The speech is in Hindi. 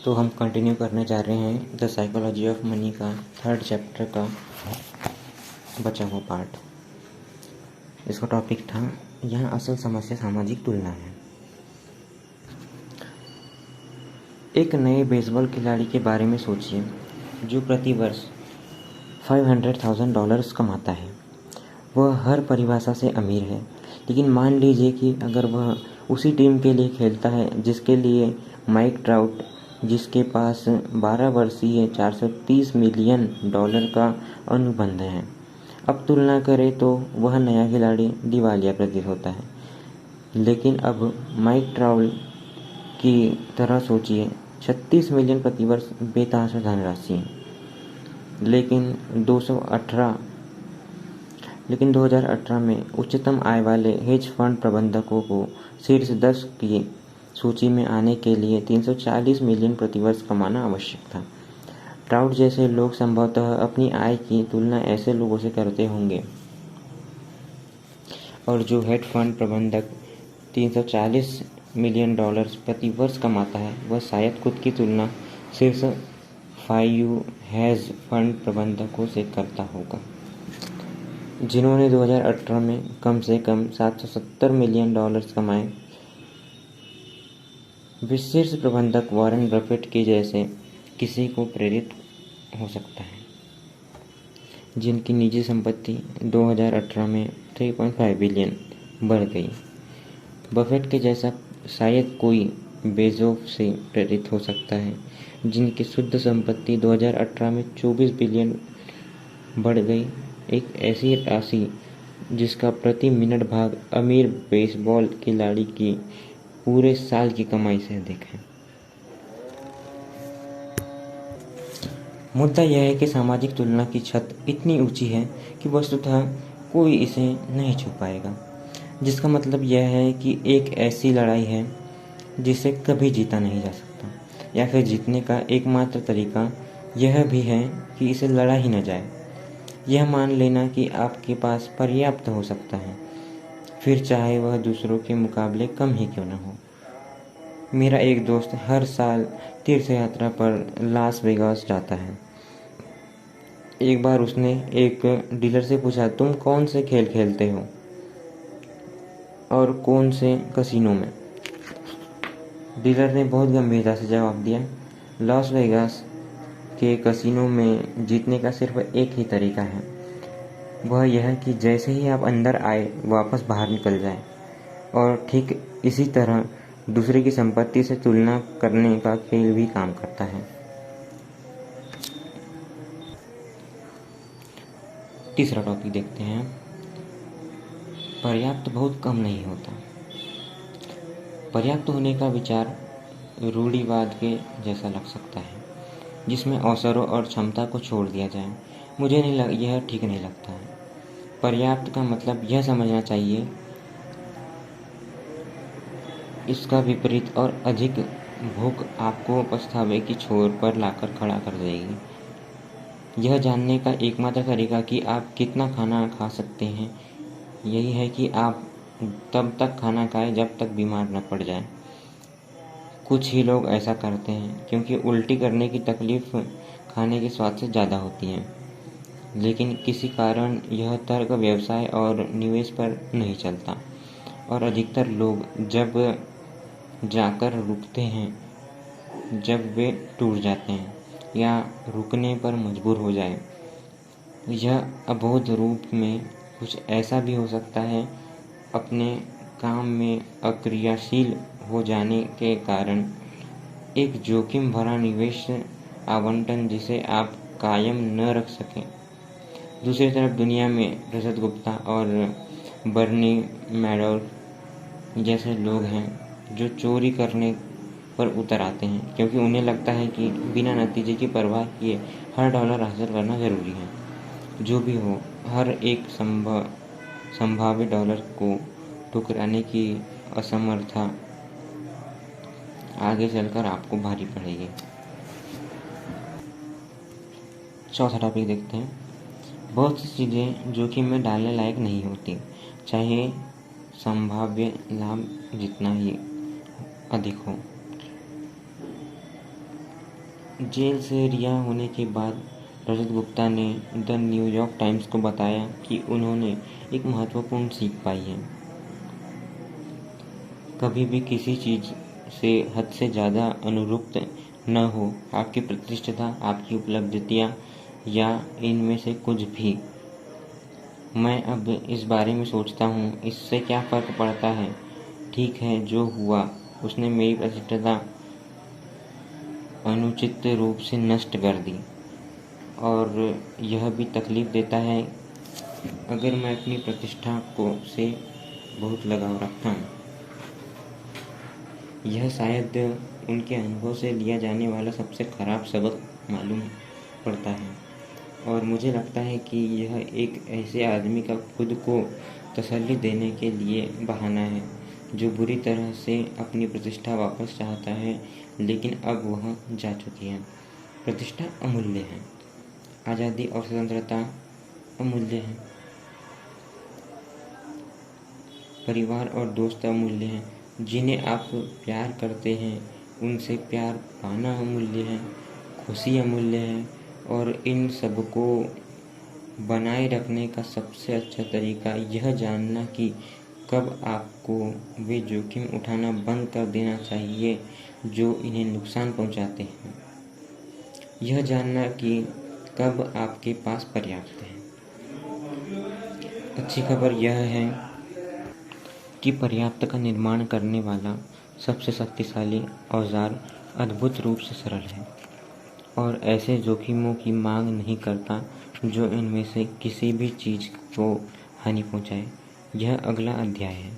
तो हम कंटिन्यू करने जा रहे हैं द साइकोलॉजी ऑफ मनी का 3rd चैप्टर का बचा हुआ पार्ट। इसका टॉपिक था यहाँ असल समस्या सामाजिक तुलना है। एक नए बेसबॉल खिलाड़ी के बारे में सोचिए जो प्रति वर्ष $500,000 कमाता है। वह हर परिभाषा से अमीर है, लेकिन मान लीजिए कि अगर वह उसी टीम के लिए खेलता है जिसके लिए माइक ट्राउट, जिसके पास 12 वर्षीय $430 मिलियन का अनुबंध है। अब तुलना करें तो वह नया खिलाड़ी दिवालिया प्रतीत होता है। लेकिन अब माइक ट्राउट की तरह सोचिए, 36 मिलियन प्रतिवर्ष बेतहाशा धनराशि है। लेकिन 2018 में उच्चतम आय वाले हेज फंड प्रबंधकों को शीर्ष 10 की सूची में आने के लिए 340 मिलियन प्रतिवर्ष कमाना आवश्यक था। ट्राउट जैसे लोग संभवतः अपनी आय की तुलना ऐसे लोगों से करते होंगे, और जो हेज फंड प्रबंधक $340 मिलियन प्रति वर्ष कमाता है, वह शायद खुद की तुलना शीर्ष 5 हेज फंड प्रबंधकों से करता होगा, जिन्होंने 2018 में कम से कम $770 मिलियन कमाए। शीर्ष प्रबंधक वॉरेन बफेट के जैसे किसी को प्रेरित हो सकता है, जिनकी निजी संपत्ति 2018 में 3.5 बिलियन बढ़ गई। बफेट के जैसा शायद कोई बेजोफ से प्रेरित हो सकता है, जिनकी शुद्ध संपत्ति 2018 में 24 बिलियन बढ़ गई, एक ऐसी राशि जिसका प्रति मिनट भाग अमीर बेसबॉल खिलाड़ी की पूरे साल की कमाई से अधिक है। मुद्दा यह है कि सामाजिक तुलना की छत इतनी ऊंची है कि वस्तुतः कोई इसे नहीं छू पाएगा, जिसका मतलब यह है कि एक ऐसी लड़ाई है जिसे कभी जीता नहीं जा सकता, या फिर जीतने का एकमात्र तरीका यह भी है कि इसे लड़ा ही न जाए। यह मान लेना कि आपके पास पर्याप्त हो सकता है, फिर चाहे वह दूसरों के मुकाबले कम ही क्यों न हो। मेरा एक दोस्त हर साल तीर्थ यात्रा पर लास वेगास जाता है। एक बार उसने एक डीलर से पूछा, तुम कौन से खेल खेलते हो और कौन से कसिनो में? डीलर ने बहुत गंभीरता से जवाब दिया, लास वेगास के कसिनो में जीतने का सिर्फ एक ही तरीका है, वह यह कि जैसे ही आप अंदर आए वापस बाहर निकल जाए। और ठीक इसी तरह दूसरे की संपत्ति से तुलना करने का खेल भी काम करता है। तीसरा टॉपिक देखते हैं, पर्याप्त बहुत कम नहीं होता। पर्याप्त होने का विचार रूढ़िवाद के जैसा लग सकता है, जिसमें अवसरों और क्षमता को छोड़ दिया जाए। मुझे यह ठीक नहीं लगता है। पर्याप्त का मतलब यह समझना चाहिए, इसका विपरीत और अधिक भूख आपको पछतावे की छोर पर लाकर खड़ा कर देगी। यह जानने का एकमात्र तरीका कि आप कितना खाना खा सकते हैं यही है कि आप तब तक खाना खाएं जब तक बीमार न पड़ जाएं। कुछ ही लोग ऐसा करते हैं क्योंकि उल्टी करने की तकलीफ खाने के स्वाद से ज़्यादा होती है, लेकिन किसी कारण यह तर्क व्यवसाय और निवेश पर नहीं चलता, और अधिकतर लोग जब जाकर रुकते हैं जब वे टूट जाते हैं या रुकने पर मजबूर हो जाए। यह अबोध रूप में कुछ ऐसा भी हो सकता है, अपने काम में अक्रियाशील हो जाने के कारण एक जोखिम भरा निवेश आवंटन जिसे आप कायम न रख सकें। दूसरी तरफ दुनिया में रजत गुप्ता और बर्नी मैडोफ जैसे लोग हैं जो चोरी करने पर उतर आते हैं, क्योंकि उन्हें लगता है कि बिना नतीजे की परवाह किए हर डॉलर हासिल करना जरूरी है। जो भी हो, हर एक संभावित डॉलर को ठुकराने की असमर्थता आगे चलकर आपको भारी पड़ेगी। चौथा टॉपिक देखते हैं, बहुत सी चीज़ें जोखिम में डालने लायक नहीं होती, चाहे संभाव्य लाभ जितना ही अधिक हो। जेल से रिहा होने के बाद रजत गुप्ता ने द न्यूयॉर्क टाइम्स को बताया कि उन्होंने एक महत्वपूर्ण सीख पाई है। कभी भी किसी चीज़ से हद से ज़्यादा अनुरक्त न हो। आपकी प्रतिष्ठा, आपकी उपलब्धियाँ या इनमें से कुछ भी। मैं अब इस बारे में सोचता हूँ, इससे क्या फ़र्क पड़ता है। ठीक है, जो हुआ उसने मेरी प्रतिष्ठा अनुचित रूप से नष्ट कर दी, और यह भी तकलीफ़ देता है अगर मैं अपनी प्रतिष्ठा से बहुत लगाव रखता हूँ। यह शायद उनके अनुभव से लिया जाने वाला सबसे खराब सबक मालूम पड़ता है, और मुझे लगता है कि यह एक ऐसे आदमी का खुद को तसल्ली देने के लिए बहाना है जो बुरी तरह से अपनी प्रतिष्ठा वापस चाहता है, लेकिन अब वह जा चुकी है। प्रतिष्ठा अमूल्य है, आज़ादी और स्वतंत्रता अमूल्य है, परिवार और दोस्त अमूल्य हैं, जिन्हें आप प्यार करते हैं उनसे प्यार पाना अमूल्य है, खुशी अमूल्य है, और इन सबको बनाए रखने का सबसे अच्छा तरीका यह जानना कि कब आपको वे जोखिम उठाना बंद कर देना चाहिए जो इन्हें नुकसान पहुंचाते हैं। यह जानना कि कब आपके पास पर्याप्त है। अच्छी खबर यह है कि पर्याप्त का निर्माण करने वाला सबसे शक्तिशाली औजार अद्भुत रूप से सरल है और ऐसे जोखिमों की मांग नहीं करता जो इनमें से किसी भी चीज़ को हानि पहुंचाए। यह अगला अध्याय है।